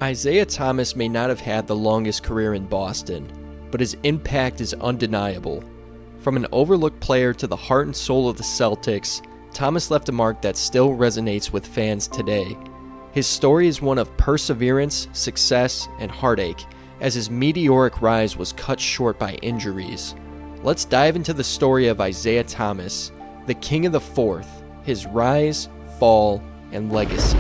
Isaiah Thomas may not have had the longest career in Boston, but his impact is undeniable. From an overlooked player to the heart and soul of the Celtics, Thomas left a mark that still resonates with fans today. His story is one of perseverance, success, and heartache, as his meteoric rise was cut short by injuries. Let's dive into the story of Isaiah Thomas, the King of the Fourth, his rise, fall, and legacy.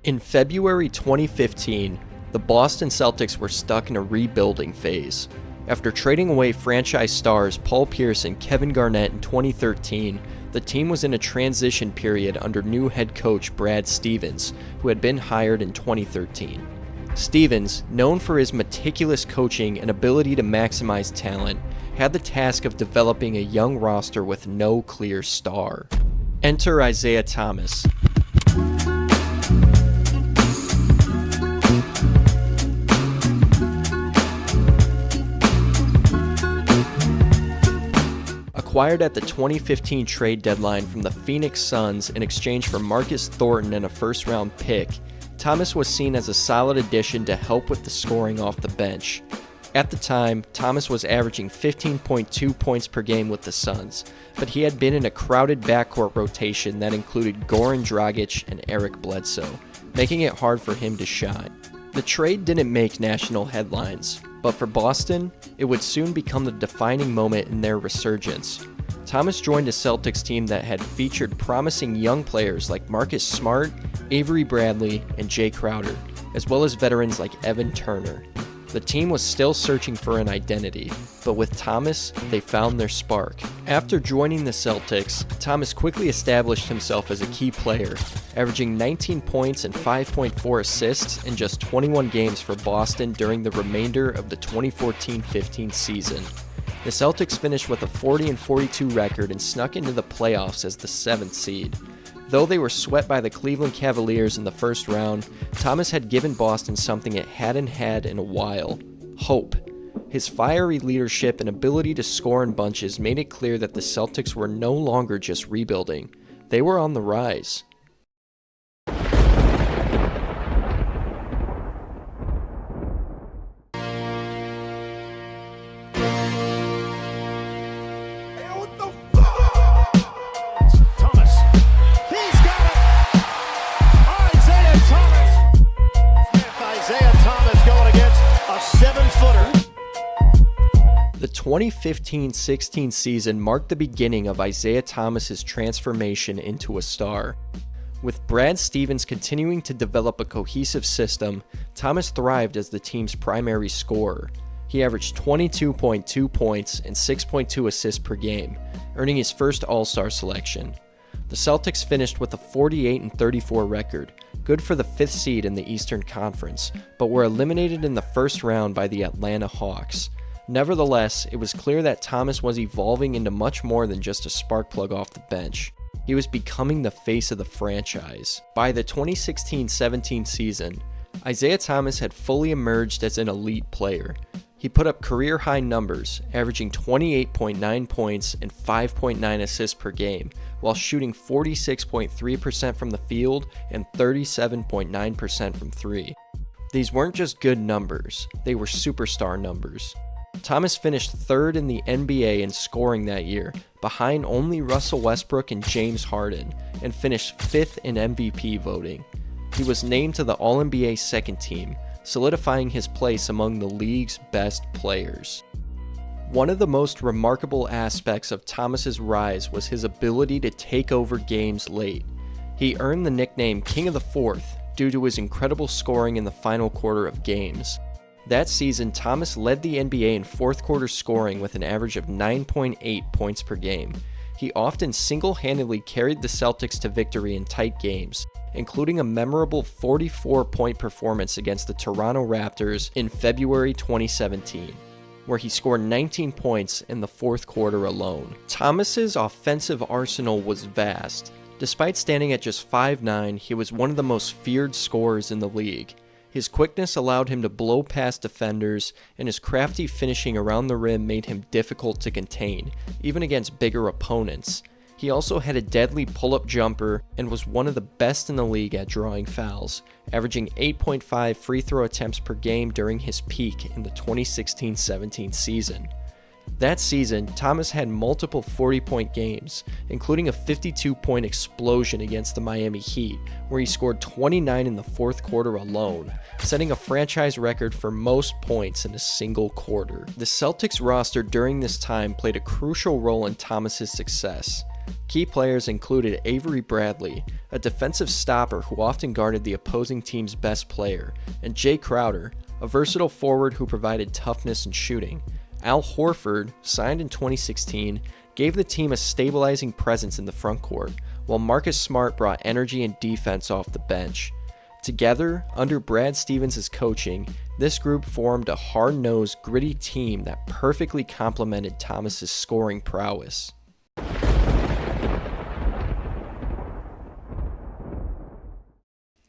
In February 2015, the Boston Celtics were stuck in a rebuilding phase. After trading away franchise stars Paul Pierce and Kevin Garnett in 2013, the team was in a transition period under new head coach Brad Stevens, who had been hired in 2013. Stevens, known for his meticulous coaching and ability to maximize talent, had the task of developing a young roster with no clear star. Enter Isaiah Thomas. Acquired at the 2015 trade deadline from the Phoenix Suns in exchange for Marcus Thornton and a first-round pick, Thomas was seen as a solid addition to help with the scoring off the bench. At the time, Thomas was averaging 15.2 points per game with the Suns, but he had been in a crowded backcourt rotation that included Goran Dragic and Eric Bledsoe, making it hard for him to shine. The trade didn't make national headlines, but for Boston, it would soon become the defining moment in their resurgence. Thomas joined a Celtics team that had featured promising young players like Marcus Smart, Avery Bradley, and Jay Crowder, as well as veterans like Evan Turner. The team was still searching for an identity, but with Thomas, they found their spark. After joining the Celtics, Thomas quickly established himself as a key player, averaging 19 points and 5.4 assists in just 21 games for Boston during the remainder of the 2014-15 season. The Celtics finished with a 40-42 record and snuck into the playoffs as the 7th seed. Though they were swept by the Cleveland Cavaliers in the first round, Thomas had given Boston something it hadn't had in a while: hope. His fiery leadership and ability to score in bunches made it clear that the Celtics were no longer just rebuilding. They were on the rise. The 2015-16 season marked the beginning of Isaiah Thomas's transformation into a star. With Brad Stevens continuing to develop a cohesive system, Thomas thrived as the team's primary scorer. He averaged 22.2 points and 6.2 assists per game, earning his first All-Star selection. The Celtics finished with a 48-34 record, good for the 5th seed in the Eastern Conference, but were eliminated in the first round by the Atlanta Hawks. Nevertheless, it was clear that Thomas was evolving into much more than just a spark plug off the bench. He was becoming the face of the franchise. By the 2016-17 season, Isaiah Thomas had fully emerged as an elite player. He put up career-high numbers, averaging 28.9 points and 5.9 assists per game, while shooting 46.3% from the field and 37.9% from three. These weren't just good numbers, they were superstar numbers. Thomas finished 3rd in the NBA in scoring that year, behind only Russell Westbrook and James Harden, and finished 5th in MVP voting. He was named to the All-NBA second team, solidifying his place among the league's best players. One of the most remarkable aspects of Thomas's rise was his ability to take over games late. He earned the nickname King of the Fourth due to his incredible scoring in the final quarter of games. That season, Thomas led the NBA in fourth quarter scoring with an average of 9.8 points per game. He often single-handedly carried the Celtics to victory in tight games, including a memorable 44-point performance against the Toronto Raptors in February 2017. where he scored 19 points in the fourth quarter alone. Thomas's offensive arsenal was vast. Despite standing at just 5'9", he was one of the most feared scorers in the league. His quickness allowed him to blow past defenders, and his crafty finishing around the rim made him difficult to contain, even against bigger opponents. He also had a deadly pull-up jumper and was one of the best in the league at drawing fouls, averaging 8.5 free throw attempts per game during his peak in the 2016-17 season. That season, Thomas had multiple 40-point games, including a 52-point explosion against the Miami Heat, where he scored 29 in the fourth quarter alone, setting a franchise record for most points in a single quarter. The Celtics roster during this time played a crucial role in Thomas's success. Key players included Avery Bradley, a defensive stopper who often guarded the opposing team's best player, and Jay Crowder, a versatile forward who provided toughness and shooting. Al Horford, signed in 2016, gave the team a stabilizing presence in the frontcourt, while Marcus Smart brought energy and defense off the bench. Together, under Brad Stevens' coaching, this group formed a hard-nosed, gritty team that perfectly complemented Thomas's scoring prowess.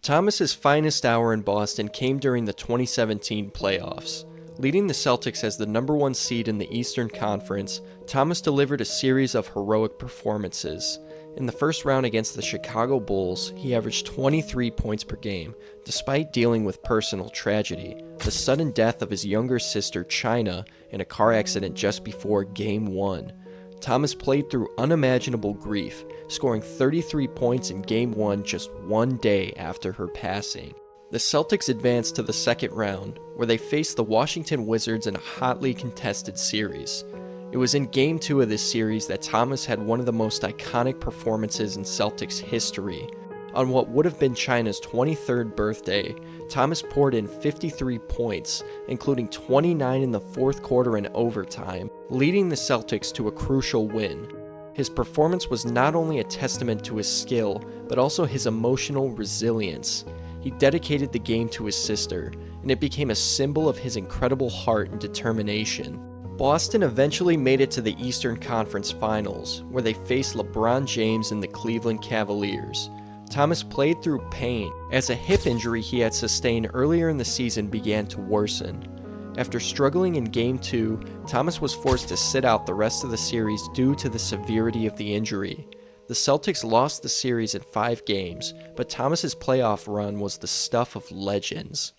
Thomas's finest hour in Boston came during the 2017 playoffs. Leading the Celtics as the number 1 seed in the Eastern Conference, Thomas delivered a series of heroic performances. In the first round against the Chicago Bulls, he averaged 23 points per game, despite dealing with personal tragedy, the sudden death of his younger sister China in a car accident just before Game 1. Thomas played through unimaginable grief, scoring 33 points in Game 1 just one day after her passing. The Celtics advanced to the second round, where they faced the Washington Wizards in a hotly contested series. It was in Game 2 of this series that Thomas had one of the most iconic performances in Celtics history. On what would have been China's 23rd birthday, Thomas poured in 53 points, including 29 in the fourth quarter and overtime, leading the Celtics to a crucial win. His performance was not only a testament to his skill, but also his emotional resilience. He dedicated the game to his sister, and it became a symbol of his incredible heart and determination. Boston eventually made it to the Eastern Conference Finals, where they faced LeBron James and the Cleveland Cavaliers. Thomas played through pain, as a hip injury he had sustained earlier in the season began to worsen. After struggling in Game 2, Thomas was forced to sit out the rest of the series due to the severity of the injury. The Celtics lost the series in 5 games, but Thomas's playoff run was the stuff of legends.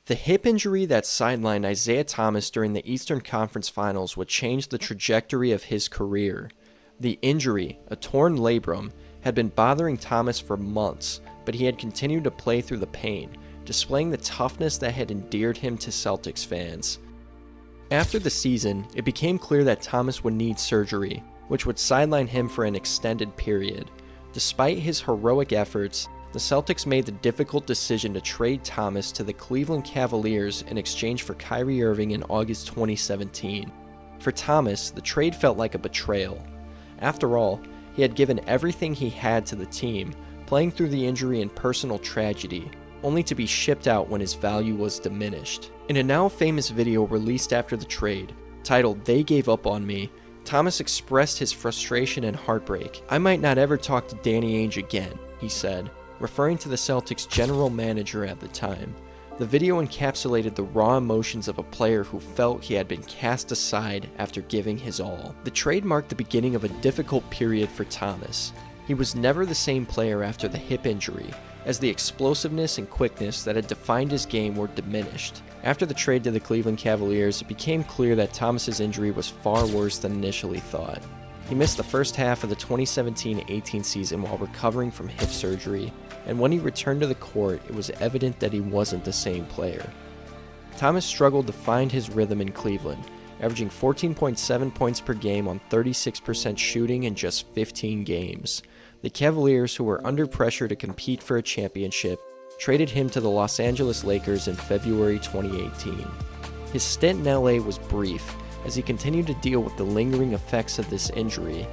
The hip injury that sidelined Isaiah Thomas during the Eastern Conference Finals would change the trajectory of his career. The injury, a torn labrum, had been bothering Thomas for months, but he had continued to play through the pain, displaying the toughness that had endeared him to Celtics fans. After the season, it became clear that Thomas would need surgery, which would sideline him for an extended period. Despite his heroic efforts, the Celtics made the difficult decision to trade Thomas to the Cleveland Cavaliers in exchange for Kyrie Irving in August 2017. For Thomas, the trade felt like a betrayal. After all, he had given everything he had to the team, playing through the injury and personal tragedy, only to be shipped out when his value was diminished. In a now famous video released after the trade, titled "They Gave Up on Me," Thomas expressed his frustration and heartbreak. "I might not ever talk to Danny Ainge again," he said, referring to the Celtics' general manager at the time. The video encapsulated the raw emotions of a player who felt he had been cast aside after giving his all. The trade marked the beginning of a difficult period for Thomas. He was never the same player after the hip injury, as the explosiveness and quickness that had defined his game were diminished. After the trade to the Cleveland Cavaliers, it became clear that Thomas's injury was far worse than initially thought. He missed the first half of the 2017-18 season while recovering from hip surgery, and when he returned to the court, it was evident that he wasn't the same player. Thomas struggled to find his rhythm in Cleveland, averaging 14.7 points per game on 36% shooting in just 15 games. The Cavaliers, who were under pressure to compete for a championship, traded him to the Los Angeles Lakers in February 2018. His stint in LA was brief, as he continued to deal with the lingering effects of this injury.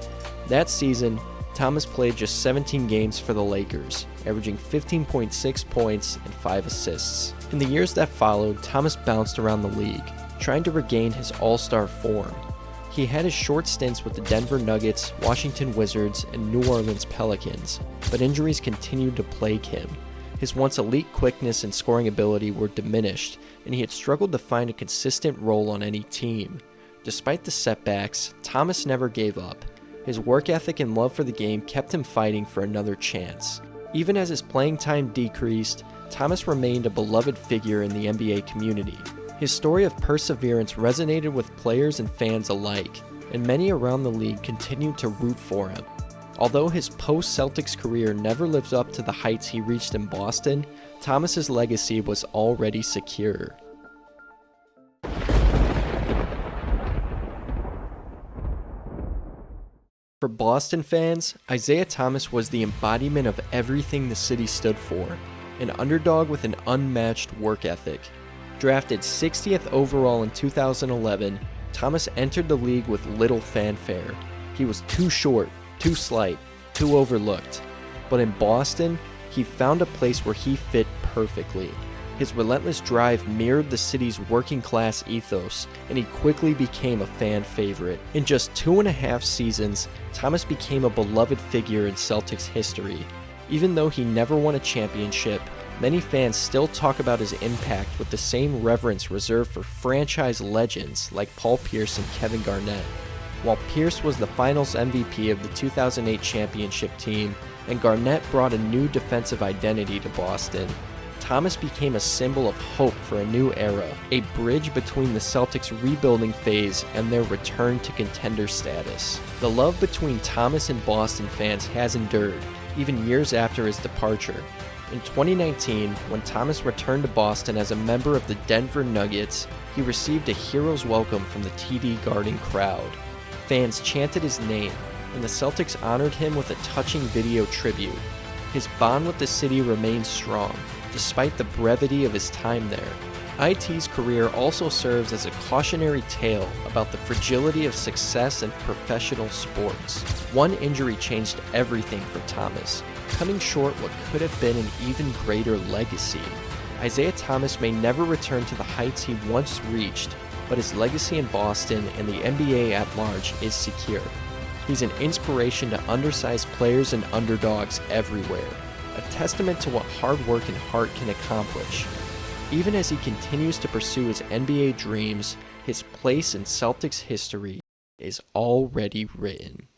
That season, Thomas played just 17 games for the Lakers, averaging 15.6 points and 5 assists. In the years that followed, Thomas bounced around the league, trying to regain his all-star form. He had his short stints with the Denver Nuggets, Washington Wizards, and New Orleans Pelicans, but injuries continued to plague him. His once elite quickness and scoring ability were diminished, and he had struggled to find a consistent role on any team. Despite the setbacks, Thomas never gave up. His work ethic and love for the game kept him fighting for another chance. Even as his playing time decreased, Thomas remained a beloved figure in the NBA community. His story of perseverance resonated with players and fans alike, and many around the league continued to root for him. Although his post-Celtics career never lived up to the heights he reached in Boston, Thomas's legacy was already secure. For Boston fans, Isaiah Thomas was the embodiment of everything the city stood for, an underdog with an unmatched work ethic. Drafted 60th overall in 2011, Thomas entered the league with little fanfare. He was too short, too slight, too overlooked. But in Boston, he found a place where he fit perfectly. His relentless drive mirrored the city's working-class ethos, and he quickly became a fan favorite. In just 2.5 seasons, Thomas became a beloved figure in Celtics history. Even though he never won a championship, many fans still talk about his impact with the same reverence reserved for franchise legends like Paul Pierce and Kevin Garnett. While Pierce was the Finals MVP of the 2008 championship team, and Garnett brought a new defensive identity to Boston, Thomas became a symbol of hope for a new era, a bridge between the Celtics' rebuilding phase and their return to contender status. The love between Thomas and Boston fans has endured, even years after his departure. In 2019, when Thomas returned to Boston as a member of the Denver Nuggets, he received a hero's welcome from the TD Garden crowd. Fans chanted his name, and the Celtics honored him with a touching video tribute. His bond with the city remains strong, despite the brevity of his time there. IT's career also serves as a cautionary tale about the fragility of success in professional sports. One injury changed everything for Thomas, cutting short what could have been an even greater legacy. Isaiah Thomas may never return to the heights he once reached, but his legacy in Boston and the NBA at large is secure. He's an inspiration to undersized players and underdogs everywhere, a testament to what hard work and heart can accomplish. Even as he continues to pursue his NBA dreams, his place in Celtics history is already written.